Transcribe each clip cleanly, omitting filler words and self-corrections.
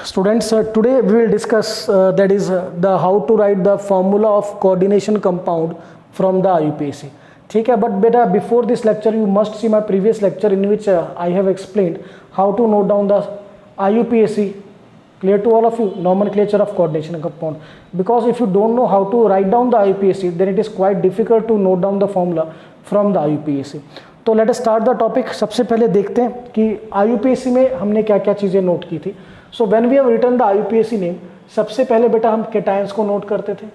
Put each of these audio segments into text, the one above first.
Students, today we will discuss that is the how to write the formula of coordination compound from the IUPAC. ठीक है, but beta before this lecture you must see my previous lecture in which I have explained how to note down the IUPAC. Clear to all of you? Nomenclature of coordination compound. Because if you don't know how to write down the IUPAC, then it is quite difficult to note down the formula from the IUPAC. तो let us start the topic. सबसे पहले देखते हैं कि IUPAC में हमने क्या क्या चीज़ें नोट की थी. So when we have written the IUPAC name, सबसे पहले बेटा हम केटायंस को नोट करते थे.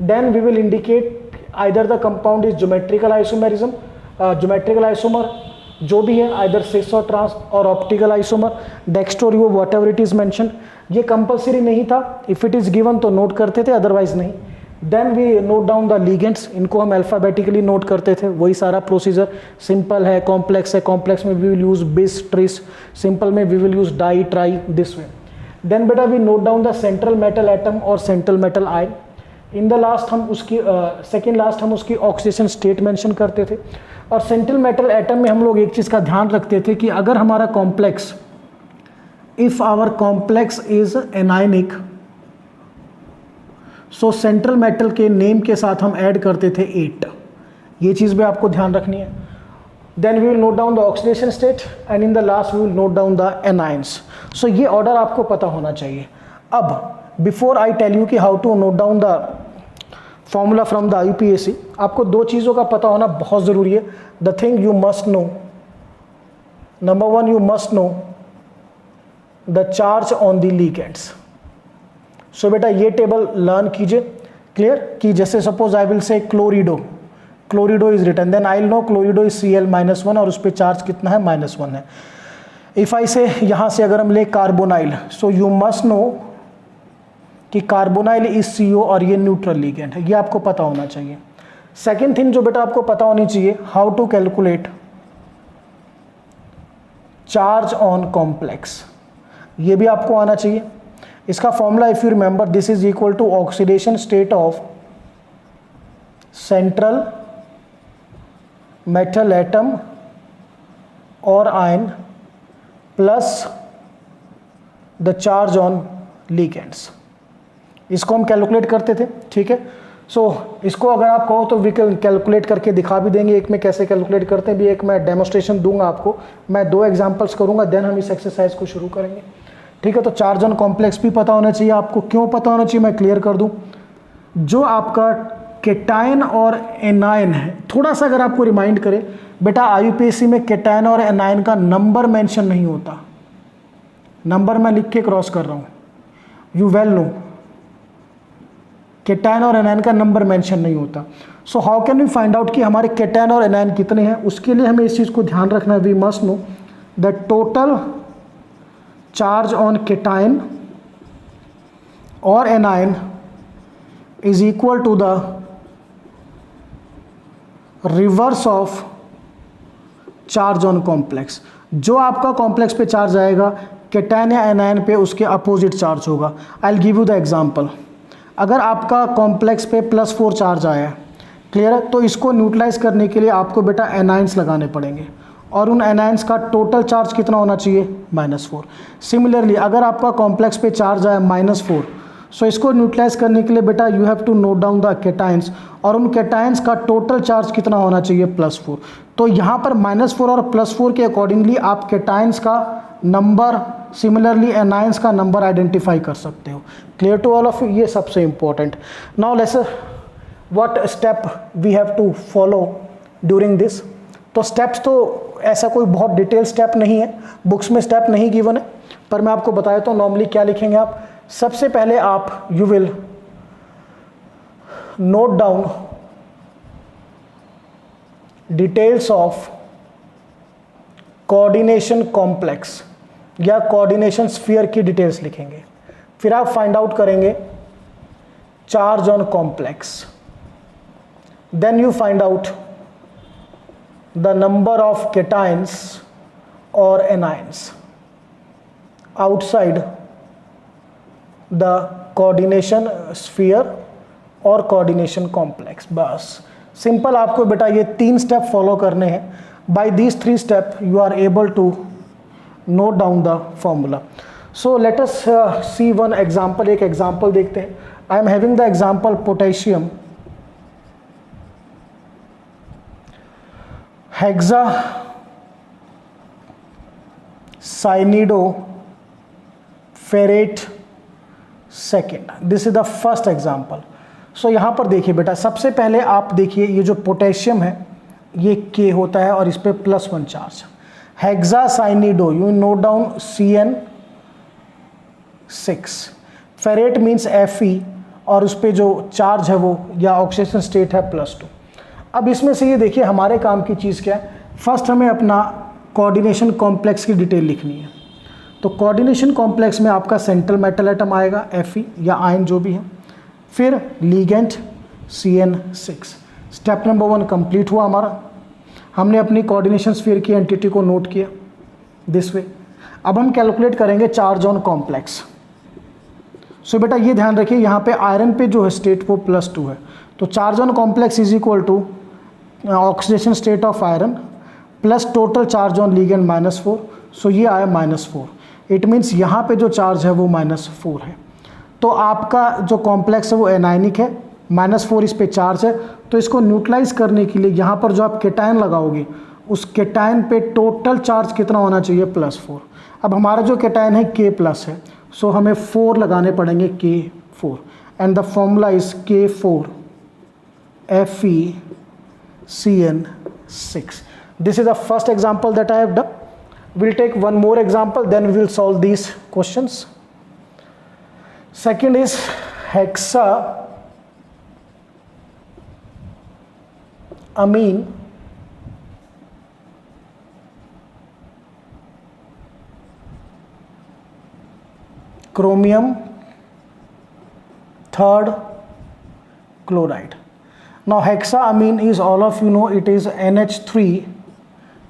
Then we will indicate either the compound is geometrical isomerism, geometrical isomer जो भी है, आइदर सिस और ट्रांस और optical isomer, dextro whatever it is mention. ये कंपलसरी नहीं था, इफ इट इज गिवन तो नोट करते थे, अदरवाइज नहीं. Then we note down the ligands, इनको हम अल्फ़ाबेटिकली नोट करते थे. वही सारा प्रोसीजर. सिंपल है, कॉम्प्लेक्स है, कॉम्प्लेक्स में we will use bis tris, simple में we will use di tri, this way. Then बेटा we note down the central metal atom और central metal ion. In the last हम उसकी second last हम उसकी oxidation state mention करते थे. और सेंट्रल मेटल एटम में हम लोग एक चीज़ का ध्यान रखते थे कि अगर हमारा complex, if our complex is anionic, so central metal के नेम के साथ हम ऐड करते थे 8. ये चीज़ भी आपको ध्यान रखनी है. Then we will note down the oxidation state and in the last we will note down the anions. So ये ऑर्डर आपको पता होना चाहिए. अब बिफोर आई टेल यू कि how to note down the formula from the IUPAC, आपको दो चीज़ों का पता होना बहुत ज़रूरी है. The thing you must know, number one, you must know the charge on the ligands. So बेटा ये टेबल लर्न कीजिए. क्लियर? कि जैसे suppose I will say chlorido, chlorido is written, then I will know chlorido is Cl-1 और उस पर charge कितना है, -1 है. इफ आई से यहाँ से अगर हम ले carbonyl, so you must no कि कार्बोनाइल इज CO और ये न्यूट्रल लिगेंड है. ये आपको पता होना चाहिए. सेकेंड थिंग जो बेटा आपको पता होनी चाहिए, how to calculate charge on complex. ये भी आपको आना चाहिए. इसका formula if you remember, this is equal to oxidation state of central metal atom और ion plus the charge on ligands. इसको हम कैलकुलेट करते थे. ठीक है. सो इसको अगर आप कहो तो वी कैन कैलकुलेट करके दिखा भी देंगे. एक में कैसे कैलकुलेट करते हैं भी एक मैं डेमोस्ट्रेशन दूंगा आपको. मैं 2 एग्जांपल्स करूंगा, देन हम इस एक्सरसाइज को शुरू करेंगे. ठीक है. तो चार्ज ऑन कॉम्प्लेक्स भी पता होना चाहिए आपको. क्यों पता होना चाहिए मैं क्लियर कर दूं. जो आपका केटायन और एनायन है, थोड़ा सा अगर आपको रिमाइंड करें बेटा, IUPAC में केटायन और एनायन का नंबर मेंशन नहीं होता. नंबर मैं लिख के क्रॉस कर रहा हूं, यू वेल नो. केटायन और एनायन का नंबर मेंशन नहीं होता. So how can we find out कि हमारे केटायन और एनायन कितने हैं. उसके लिए हमें इस चीज़ को ध्यान रखना है. We must know the total charge on cation और anion is equal to the reverse of charge on complex. जो आपका कॉम्प्लेक्स पे चार्ज आएगा, केटायन या एनायन पे उसके अपोजिट चार्ज होगा. I will give you the example. अगर आपका कॉम्प्लेक्स पे +4 चार्ज आया है, क्लियर है, तो इसको न्यूट्रलाइज करने के लिए आपको बेटा एनायंस लगाने पड़ेंगे और उन एनायंस का टोटल चार्ज कितना होना चाहिए, -4. सिमिलरली अगर आपका कॉम्प्लेक्स पे चार्ज आया -4, सो इसको न्यूट्रलाइज करने के लिए बेटा you have to note down the cations और उन केटायंस का टोटल चार्ज कितना होना चाहिए, +4. तो यहाँ पर -4 और +4 के अकॉर्डिंगली आप केटायंस का नंबर, सिमिलरली एनायंस का नंबर आइडेंटिफाई कर सकते हो. Clear to all of you. ये सबसे important. Now let's what step we have to follow during this. तो स्टेप्स तो ऐसा कोई बहुत डिटेल स्टेप नहीं है, बुक्स में स्टेप नहीं गिवन है, पर मैं आपको बताया तो नॉर्मली क्या लिखेंगे आप. सबसे पहले आप you will note down details of coordination complex या कोऑर्डिनेशन स्फीयर की डिटेल्स लिखेंगे. फिर आप फाइंड आउट करेंगे charge on complex. Then you find out the number of cations और anions outside the coordination sphere और कोऑर्डिनेशन कॉम्प्लेक्स. बस simple आपको बेटा ये 3 स्टेप फॉलो करने हैं. By these 3 step you are able to note down the formula. So let us see one example, एक example देखते हैं. I am having the example potassium hexacyanido ferrate second. This is the first example. So यहाँ पर देखिए बेटा, सबसे पहले आप देखिए ये जो पोटेशियम है ये K होता है और इस पर +1 charge. Hexacyanido, you note down CN6. Ferrate means Fe और उस पर जो चार्ज है वो या ऑक्सीडेशन स्टेट है +2. अब इसमें से ये देखिए हमारे काम की चीज़ क्या है. फर्स्ट हमें अपना कोऑर्डिनेशन कॉम्प्लेक्स की डिटेल लिखनी है. तो कोऑर्डिनेशन कॉम्प्लेक्स में आपका सेंट्रल मेटल एटम आएगा Fe या आयन जो भी है, फिर ligand CN6. Step number 1 complete हुआ हमारा. हमने अपनी कोऑर्डिनेशन स्फीयर की एंटिटी को नोट किया दिस वे. अब हम कैलकुलेट करेंगे चार्ज ऑन कॉम्प्लेक्स. सो बेटा ये ध्यान रखिए, यहाँ पे आयरन पे जो है स्टेट वो +2 है. तो charge on complex is equal to oxidation state of iron plus total charge on ligand -4. सो ये आया -4. इट मीन्स यहाँ पे जो चार्ज है वो -4 है. तो आपका जो कॉम्प्लेक्स है वो एनायनिक है, -4 इस पे चार्ज है. तो इसको न्यूट्रलाइज करने के लिए यहाँ पर जो आप केटायन लगाओगे उस केटायन पे टोटल चार्ज कितना होना चाहिए +4. अब हमारा जो केटायन है K+ है, सो हमें 4 लगाने पड़ेंगे K4 and the formula is K4 FeCN6. This is the first example that I have done. We'll take one more example, then we will solve these questions. Second is hexaamine chromium third chloride. Now hexaamine is, all of you know, it is NH3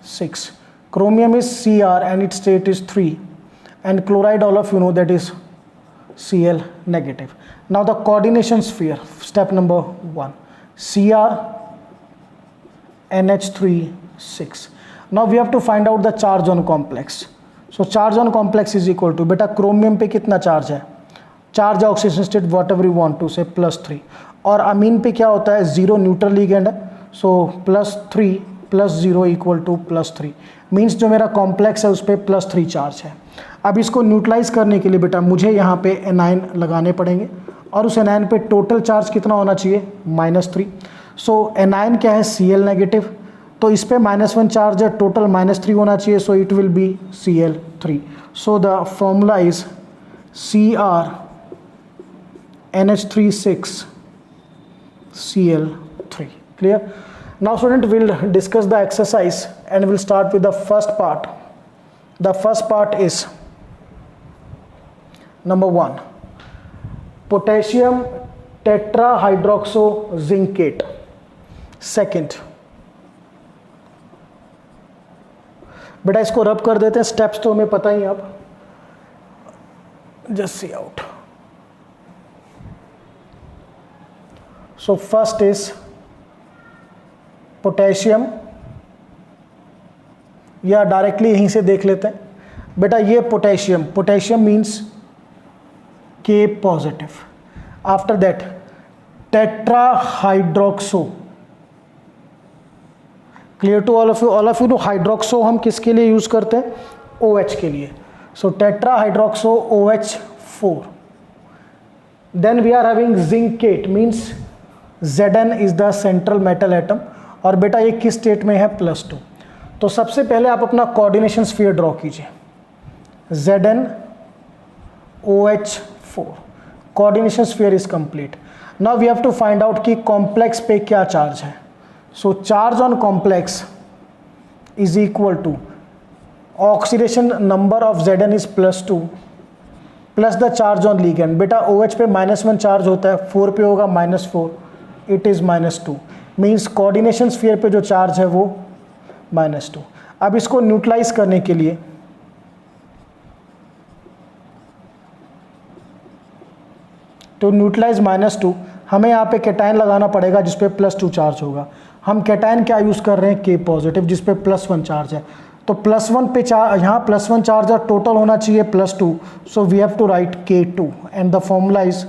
6. Chromium is Cr and its state is 3, and chloride, all of you know, that is Cl negative. Now the coordination sphere, step number 1, Cr NH3 6. Now we have to find out the charge on complex. So charge on complex is equal to, बेटा chromium पे कितना charge है, charge oxidation state whatever you want to say +3, और अमीन पे क्या होता है 0 neutral ligand है. सो +3 + 0 = +3 मीन्स जो मेरा कॉम्प्लेक्स है उस पर +3 चार्ज है. अब इसको न्यूट्रलाइज करने के लिए बेटा मुझे यहाँ पे एनायन लगाने पड़ेंगे और उस एनायन पे टोटल चार्ज कितना होना चाहिए -3. सो एनायन क्या है Cl नेगेटिव, तो इस पे -1 चार्ज है, टोटल -3 होना चाहिए. So it will be Cl3. So the formula is Cr NH3 Cl3. Clear? Now student, we'll discuss the exercise and we'll start with the first part. The first part is number 1, potassium tetrahydroxozincate. Second, बेटा इसको रब कर देते हैं, steps तो हमें पता ही है. अब just see out. So first is potassium, या डायरेक्टली यहीं से देख लेते हैं. बेटा ये potassium, potassium means K+. After that tetrahydroxo. Clear to all of you? All of you know hydroxo हम किसके लिए यूज करते हैं? OH के लिए. So tetrahydroxo OH4. Then we are having zincate means Zn is the central metal atom, और बेटा ये किस स्टेट में है +2. तो सबसे पहले आप अपना कोऑर्डिनेशन स्फीयर ड्रॉ कीजिए. ZnOH4 coordination sphere is complete. Now we have to find out कि कॉम्प्लेक्स पे क्या चार्ज है. So charge on complex is equal to oxidation number of Zn is +2 plus the charge on ligand. बेटा OH पे -1 charge होता है, 4 पे होगा -4, it is -2 means coordination sphere पे जो चार्ज है वो -2. अब इसको न्यूट्रलाइज करने के लिए तो न्यूट्रलाइज -2 हमें यहाँ पे कैटायन लगाना पड़ेगा जिस पे +2 चार्ज होगा. हम कैटायन क्या यूज़ कर रहे हैं K+ जिस पे +1 चार्ज है. तो +1 पे यहाँ +1 चार्ज है, टोटल होना चाहिए +2, so we have to write K2 and the formula is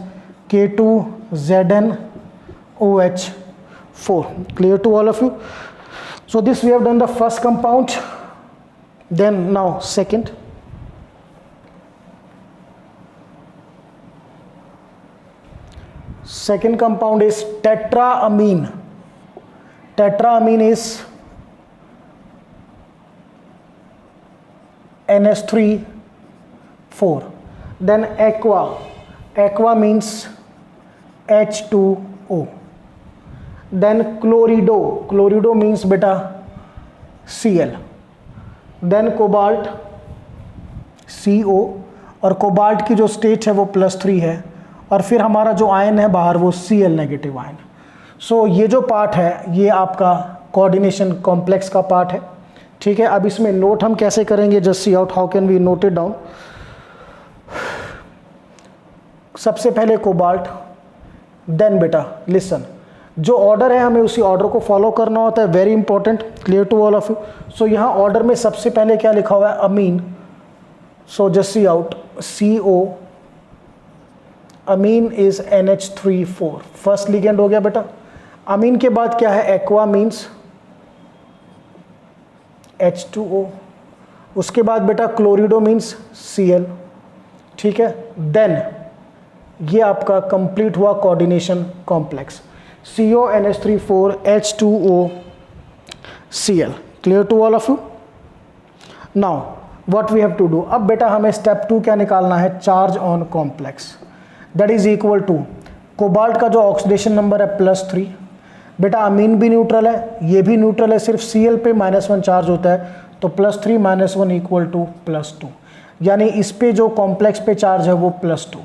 K2ZnOH4. Clear to all of you? So this we have done the first compound. Then now second. Second compound is tetraamine. Tetraamine is NH3,4. Then aqua. Aqua means H2O. Then chlorido. Chlorido means beta Cl. Then cobalt CO, और cobalt की जो state है वो +3 है, और फिर हमारा जो आयन है बाहर वो Cl नेगेटिव आयन. सो ये जो पार्ट है ये आपका कोऑर्डिनेशन कॉम्प्लेक्स का पार्ट है. ठीक है, अब इसमें नोट हम कैसे करेंगे, just see out how can we note it down. सबसे पहले कोबाल्ट, देन बेटा लिसन, जो ऑर्डर है हमें उसी ऑर्डर को फॉलो करना होता है, very important. Clear to all of you. So यहाँ ऑर्डर में सबसे पहले क्या लिखा हुआ है, amine. So just see out CO, amine is NH3,4, first ligand हो गया बेटा. अमीन के बाद क्या है, एक्वा मीन्स H2O. उसके बाद बेटा क्लोरिडो मीन्स Cl. ठीक है, देन ये आपका कंप्लीट हुआ coordination complex, CO NH3,4 H2O Cl. Clear to all of you. Now what we have to do, अब बेटा हमें स्टेप 2 क्या निकालना है, charge on complex, that is equal to cobalt का जो ऑक्सीडेशन नंबर है +3. बेटा अमीन भी न्यूट्रल है, ये भी न्यूट्रल है, सिर्फ Cl पे -1 चार्ज होता है, तो +3 - 1 इक्वल टू +2, यानी इस पे जो कॉम्प्लेक्स पे चार्ज है वो +2.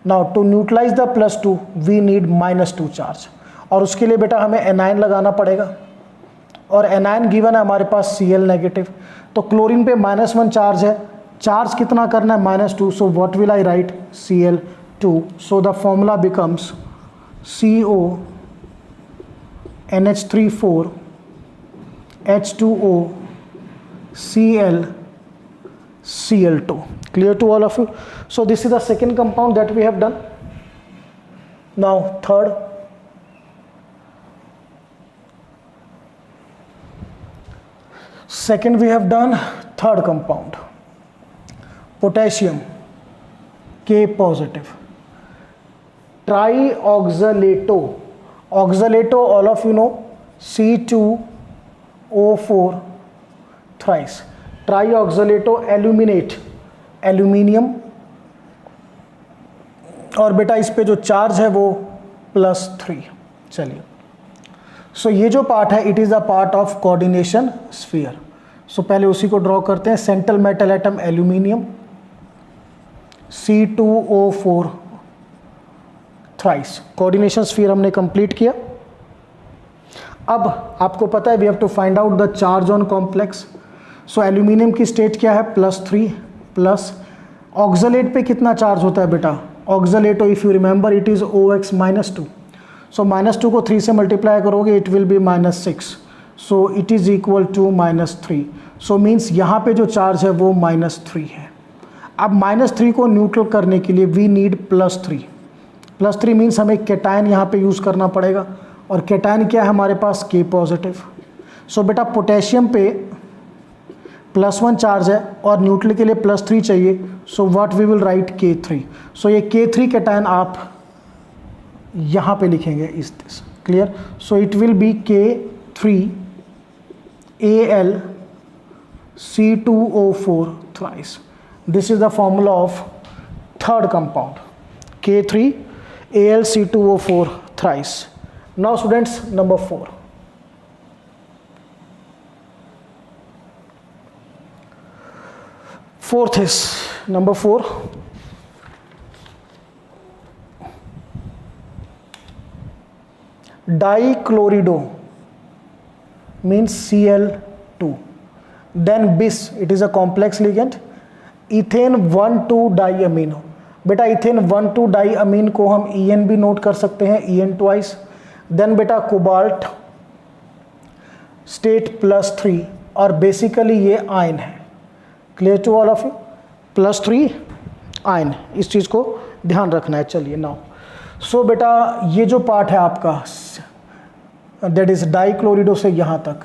Now to neutralize the +2 we need -2 charge, और उसके लिए बेटा हमें एनायन लगाना पड़ेगा, और एनायन गिवन है हमारे पास Cl नेगेटिव. तो क्लोरीन पे -1 चार्ज है, चार्ज कितना करना है, -2. So what will I right, Cl2. So the formula becomes CO NH3,4 H2O Cl Cl2. Clear to all of you. So this is the second compound that we have done. Now third. Second we have done third compound, potassium, K positive, trioxalato. Oxalato, all of you know, C2O4 thrice. Trioxalato aluminate, aluminium, और बेटा इस पे जो charge है वो +3. चलिए, सो ये जो पार्ट है it is a part of coordination sphere. So पहले उसी को ड्रॉ करते हैं. Central metal atom aluminium, C2O4 thrice. Coordination sphere हमने कंप्लीट किया. अब आपको पता है we have to find out the charge on complex. So aluminium की स्टेट क्या है, +3 प्लस. ऑक्सलेट पे कितना चार्ज होता है बेटा, oxalato if you remember it is OX -2. So -2 को 3 से मल्टीप्लाई करोगे it will be -6. So it is equal to -3. So means यहाँ पे जो चार्ज है वो -3 है. अब -3 को न्यूट्रल करने के लिए वी नीड +3. +3 मीन्स हमें कैटायन यहाँ पे यूज़ करना पड़ेगा, और कैटायन क्या है हमारे पास, K पॉजिटिव. सो बेटा पोटेशियम पे +1 चार्ज है और न्यूट्रल के लिए +3 चाहिए. So what we will write, K3. So ये K3 कैटायन आप यहाँ पे लिखेंगे इस this. Clear. So it will be K3Al C2O4 thrice. This is the formula of third compound, K3Al C2O4 thrice. Now students, number 4. Fourth is number 4. Dichlorido means Cl2. Then bis, it is a complex ligand. Ethane 1,2-diamino. बेटा ethane 1,2-diamine को हम En भी note कर सकते हैं, En twice. Then बेटा cobalt state +3 और basically ये आयन है। Clear to all of you? +3 ion, इस चीज़ को ध्यान रखना है। चलिए नाउ सो बेटा ये जो पार्ट है आपका दैट इज डाइक्लोरिडो से यहाँ तक,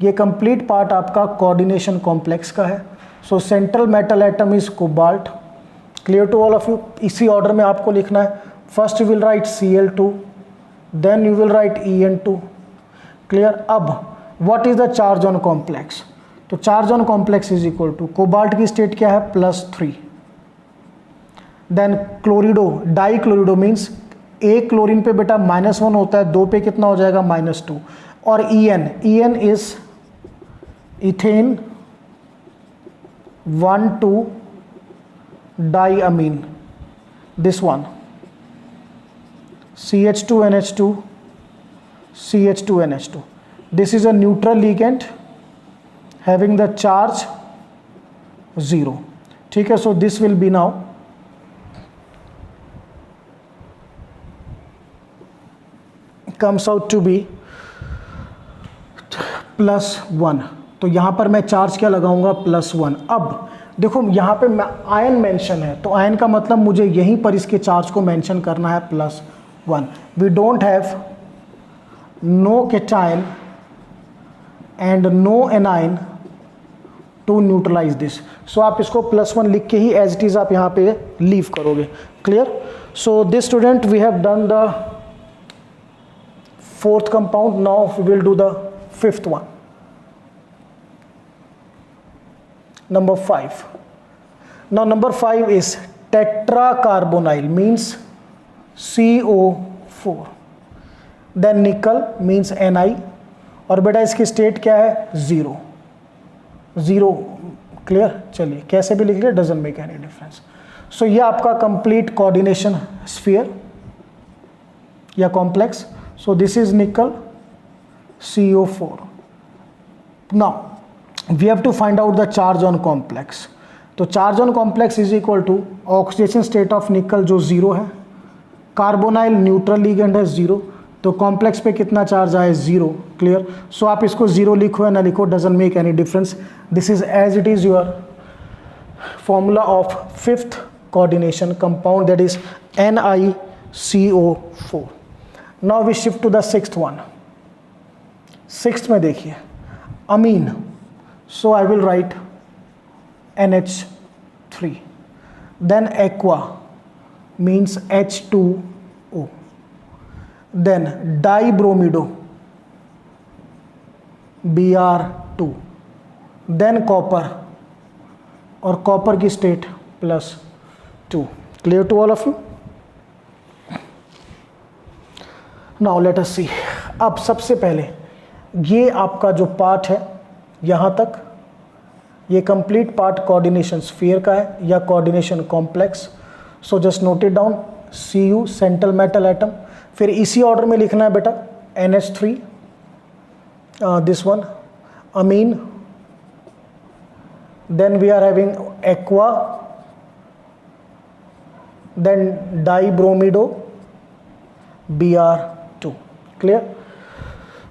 ये कंप्लीट पार्ट आपका कोऑर्डिनेशन कॉम्प्लेक्स का है। So central metal atom is cobalt. Clear to all of you? इसी ऑर्डर में आपको लिखना है। First you will write Cl2, then you will write En2। Clear? अब what is the charge on complex? तो charge on complex is equal to, cobalt की state क्या है? +3। Then chlorido, di chlorido means एक क्लोरीन पे बेटा -1 होता है, 2 पे कितना हो जाएगा? -2। और En is ethane 1,2 diamine, this one CH2NH2 CH2NH2। This is a neutral ligand having the charge 0। ठीक है, so this will be now comes out to be +1। तो यहाँ पर मैं चार्ज क्या लगाऊंगा? +1। अब देखो यहाँ पे आयन मेंशन है, तो आयन का मतलब मुझे यहीं पर इसके चार्ज को मेंशन करना है +1। We don't have no cation and no anion to neutralize this. So आप इसको +1 लिख के ही एज इट इज आप यहाँ पे लीव करोगे। Clear? So this student we have done the 4th compound। Now we will do the 5th one। Number 5। Now number 5 is tetracarbonyl means CO4। Then nickel means Ni, और बेटा इसकी state क्या है? 0। Clear? चलिए कैसे भी लिख लिया, डजंट मेक एनी डिफरेंस। सो ये आपका कंप्लीट कोऑर्डिनेशन स्फीयर या कॉम्प्लेक्स। सो दिस इज निकल CO4। Now we have to find out the charge on complex। तो charge on complex is equal to oxidation state of निकल जो 0 है, carbonyl neutral ligand है 0, तो कॉम्प्लेक्स पे कितना चार्ज आए? 0। क्लियर? सो आप इसको 0 लिखो या ना लिखो, doesn't make any difference. This is as it is your formula of 5th coordination compound that is NiCO4। Now we shift to the 6th one. 6th में देखिए amine. So I will write NH3। Then aqua means H2O। Then dibromido Br2। Then copper, और copper की state +2। Clear to all of you? Now let us see. अब सबसे पहले ये आपका जो पार्ट है यहाँ तक, ये कंप्लीट पार्ट कोऑर्डिनेशन स्फीयर का है या coordination complex. So just note it down. Cu central metal atom, फिर इसी ऑर्डर में लिखना है बेटा NH3 this one amine, then we are having aqua, then dibromido Br2। Clear?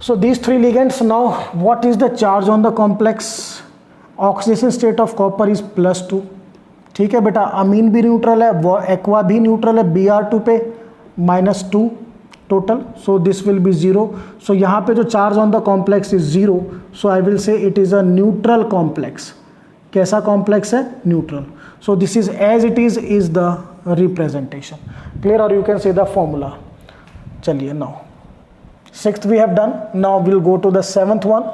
So these 3 ligands। Now what is the charge on the complex? Oxidation state of copper is +2। ठीक है बेटा, अमीन भी न्यूट्रल है, वो एक्वा भी neutral है, Br2 पे -2 टोटल। So this will be 0। So यहाँ पे जो charge on the complex is 0। So I will say it is a neutral complex. कैसा कॉम्प्लेक्स है? Neutral. So this is as it is the representation. Clear? और you can say the formula. चलिए now 6th we have done। Now we'll go to the 7th one।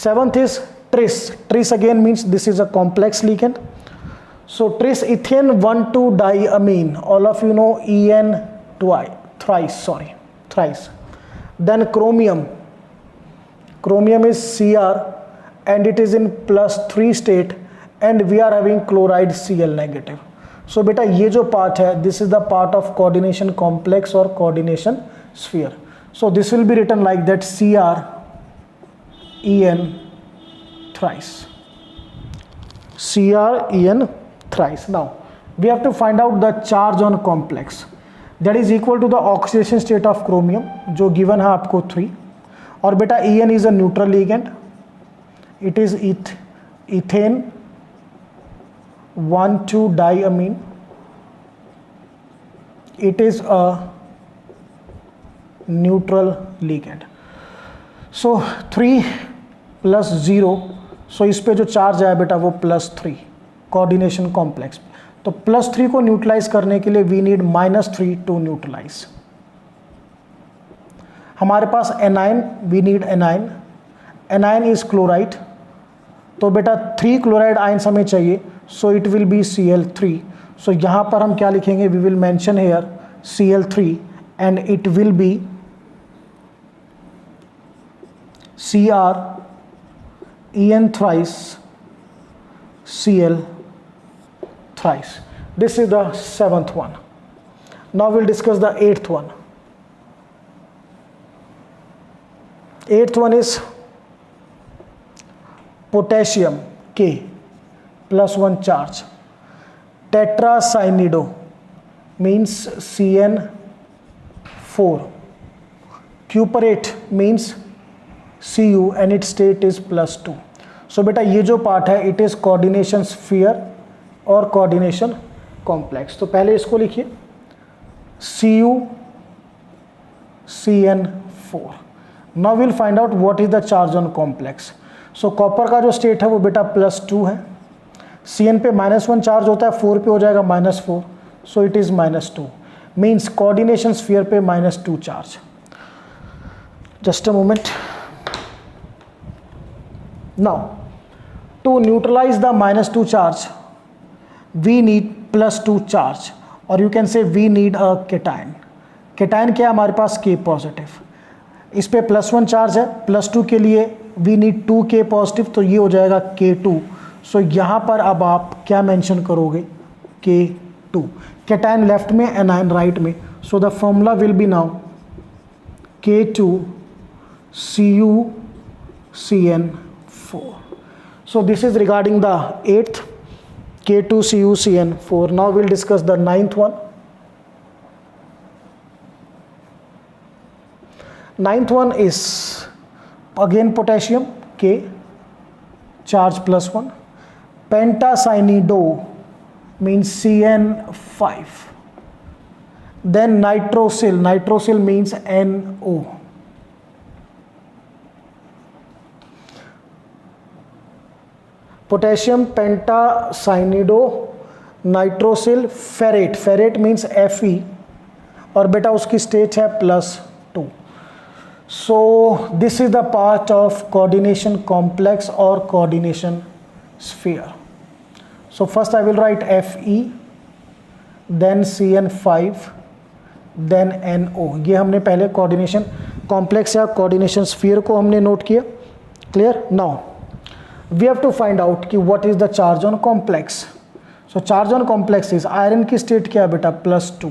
7th is tris। Tris again means this is a complex ligand। So tris ethane 1,2 diamine, all of you know En thrice। Then chromium is Cr and it is in +3 state and we are having chloride Cl negative। So बेटा ये जो part है this is the part of coordination complex और coordination sphere. So this will be written like that CrEn thrice। Now we have to find out the charge on complex that is equal to the oxidation state of chromium जो given है आपको 3, और बेटा EN is a neutral ligand, it is ethane 1,2-diamine, it is a neutral ligand. So 3 + 0, सो इस पे जो charge आया बेटा वो +3 कोऑर्डिनेशन कॉम्प्लेक्स। तो +3 को न्यूट्रलाइज करने के लिए वी नीड -3 टू न्यूट्रलाइज। हमारे पास anion, we need anion, anion is chloride, तो बेटा 3 क्लोराइड आयंस हमें चाहिए, so it will be Cl3। सो यहाँ पर हम क्या लिखेंगे, we will mention here Cl3 and it will be Cr En thrice Cl thrice. This is the 7th one. Now we'll discuss the 8th one. 8th one is potassium K +1 charge. Tetracyanide means CN4. Cuprate means Cu and its state is +2. सो बेटा ये जो part है it is coordination sphere और coordination complex. तो पहले इसको लिखिए CuCN4। Now will find out what is the charge on complex. So copper का जो स्टेट है वो बेटा +2 है, Cn पे -1 चार्ज होता है, 4 पे हो जाएगा -4, सो it is -2, means coordination sphere पे -2 charge. Just a moment. Now, to neutralize the -2 charge, we need +2 charge, or you can say we need a cation. Cation क्या है हमारे पास, K पॉजिटिव। इस पे +1 चार्ज है, +2 के लिए we need 2 K पॉजिटिव, तो ये हो जाएगा K2। सो यहाँ पर अब आप क्या मेंशन करोगे, K2। cation लेफ्ट में, एनाइन राइट में, so the formula will be now K2CuCN4. So this is regarding the 8th, K2CuCN4. Now we'll discuss the 9th one. 9th one is again potassium K, charge +1. Pentacyanide means CN5. Then nitrosyl, nitrosyl means NO. Potassium pentacyanido nitrosyl ferrate, ferrate means Fe, और बेटा उसकी state है +2। So this is the part of coordination complex और coordination sphere. So first I will write Fe, then CN5, then NO। ये हमने पहले coordination complex या coordination sphere को हमने नोट किया। Clear? Now we have to find out कि what is the charge on complex. So charge on complex is iron की state क्या है बेटा, +2।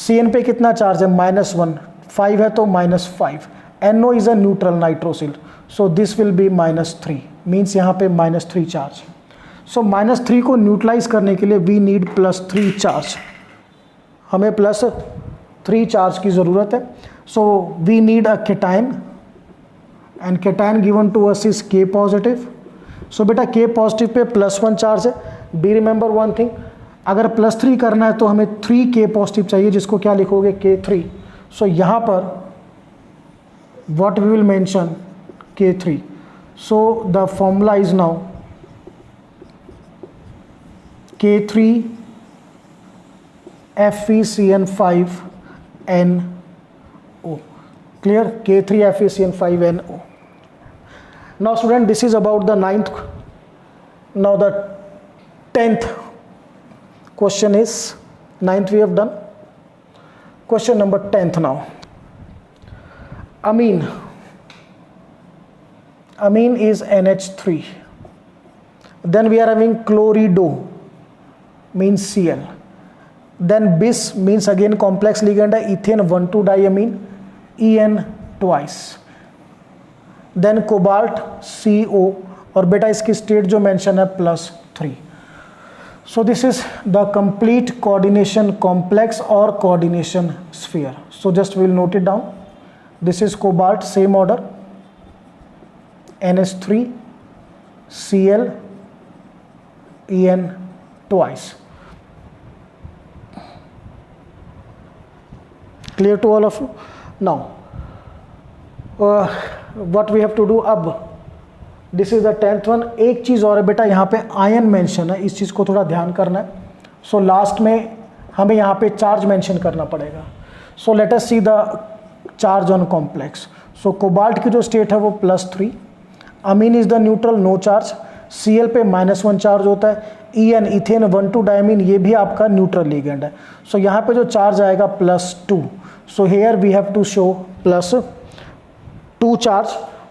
Cn पे कितना चार्ज है, -1, 5 है तो -5। NO is a neutral nitrosyl, so this will be -3, means यहाँ पे -3 चार्ज। So -3 को न्यूट्रलाइज करने के लिए we need +3 चार्ज, हमें +3 चार्ज की ज़रूरत है। So we need a cation and cation given to us is K positive. So बेटा K पॉजिटिव पे +1 चार्ज है। बी रिमेंबर वन थिंग, अगर +3 करना है तो हमें 3 K पॉजिटिव चाहिए, जिसको क्या लिखोगे, K3। सो यहाँ पर what we will mention K3. So the formula is now K3 FeCN5NO. Clear? K3 FeCN5NO. Now student, this is about the 9th. Now the 10th question is, 9th we have done. Question number 10th now. Amine. Amine is NH3. Then we are having chlorido, means Cl. Then bis means again complex ligand है, ethane 1,2-diamine, En twice. Then cobalt CO, और बेटा इसकी state जो mention है +3। So this is the complete coordination complex और coordination sphere. So just will note it down. This is cobalt, same order, NH3 Cl En twice. Clear to all of you? Now what we have to do, अब this is the 10th one. एक चीज़ और है बेटा, यहाँ पे ion mention है, इस चीज़ को थोड़ा ध्यान करना है. सो लास्ट में हमें यहाँ पे चार्ज मेंशन करना पड़ेगा. So let us see the charge on complex. So cobalt की जो स्टेट है वो +3, amine is the neutral, no charge, Cl पे -1 चार्ज होता है, En इथेन 1,2 डायमीन ये भी आपका न्यूट्रल लिगेंड है. सो यहाँ पे जो चार्ज आएगा +2. So here we have to show +2 charge,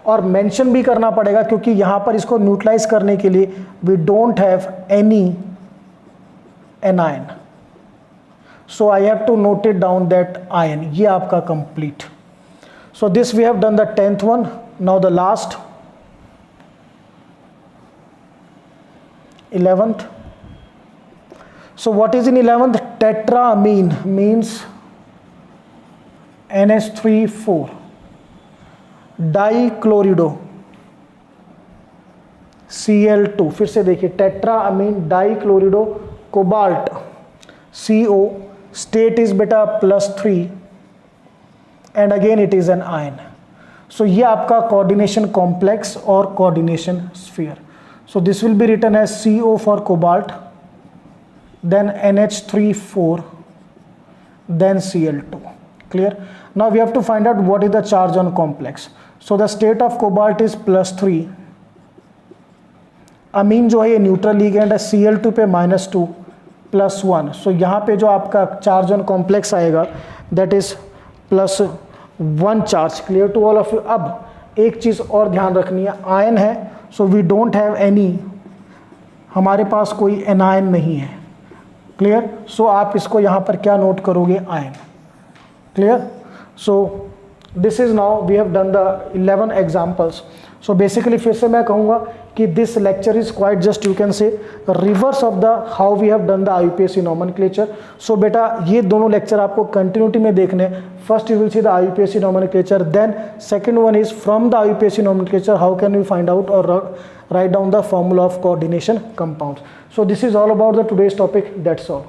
और मेंशन भी करना पड़ेगा क्योंकि यहाँ पर इसको न्यूट्रलाइज करने के लिए we don't have any anion. So I have to note it down that ion. ये आपका complete. So this we have done the 10th one. Now the last 11th. So what is in 11th? Tetraamine means NH3 dichlorido Cl2. फिर से देखिए, tetraamine dichlorido cobalt CO, state is बेटा +3 and again it is an ion. So ये आपका coordination complex और coordination sphere. So this will be written as CO for cobalt, then NH3 then Cl2. Clear? Now we have to find out what is the charge on complex. So the state of cobalt is +3. अमीन जो है ये neutral ligand है, Cl2 पे -2 +1. सो यहाँ पे जो आपका charge on complex आएगा that is +1 charge. Clear to all of you? अब एक चीज़ और ध्यान रखनी है, आयन है, so we don't have any, हमारे पास कोई एनायन नहीं है. क्लियर? सो आप इसको यहाँ पर क्या नोट करोगे? Ion. Clear? So this is now we have done the 11 examples. So basically फिर से मैं कहूँगा कि this lecture is quite just you can say reverse of the how we have done the IUPAC nomenclature. So बेटा ये दोनों lecture आपको continuity में देखने. First you will see the IUPAC nomenclature, then second one is from the IUPAC nomenclature how can we find out और write down the formula of coordination compounds. So this is all about the today's topic. That's all.